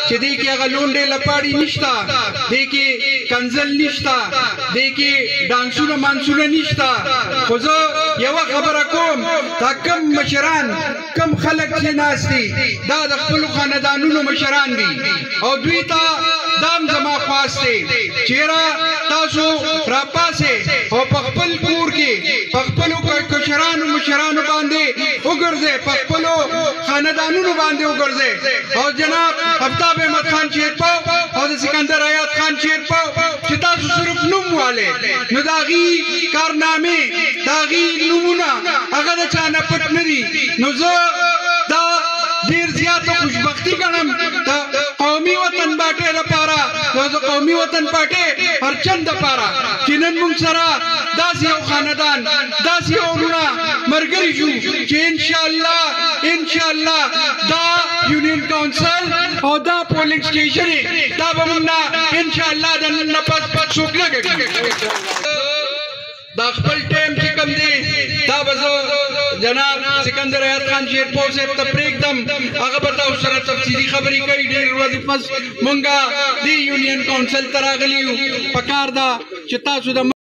چې دې کې هغه لونډې لپاړې نشته، دې کې کنزل نشته، دې کې ډانسونه مانسونه نشته. خو زه یوه خبره کوم، دا کم مشران کم خلک چې ناست دي دا د خپلو خاندانونو مشران دي او دوی ته دام زما خواست دی چیرې تاسو راپاسې او په خپل کور کې په خپلو کشرانو مشرانو باندې وګرځئ، په خپلو خاندانونو باندې وګرځئ. او جناب آفتاب احمد خان شیرپاو او د سکندر حیات خان شیرپاو چې تاسو صرف نوم والے نو د هغې کارنامې د هغې نومونه هغه د چا نه پټ نه دي. نو زه دا ډېر زیاته خوشبختي ګڼم د قومي وطن پارټۍ لپاره، د قومي وطن پارټۍ پرچم دپاره چې نن موږ سره داسې یو خاندان داسې یو وروڼه ملګري شو چې انشاءالله دا یونین کونسل او دا پولنګ سټیشن دا به موږ نه انشاءالله د نن نه پس څوک نه کوي. دا خپل ټایم چې کوم دی دا به زه جناب سکندر حیات خان شیرپاو صاحب ته پرېږدم، هغه به تاسو سره تفصیلي خبرې کوي. ډېرې ورځې پس مونږ دې یونین کونسل ته راغلي یو، پکار ده چې تاسو د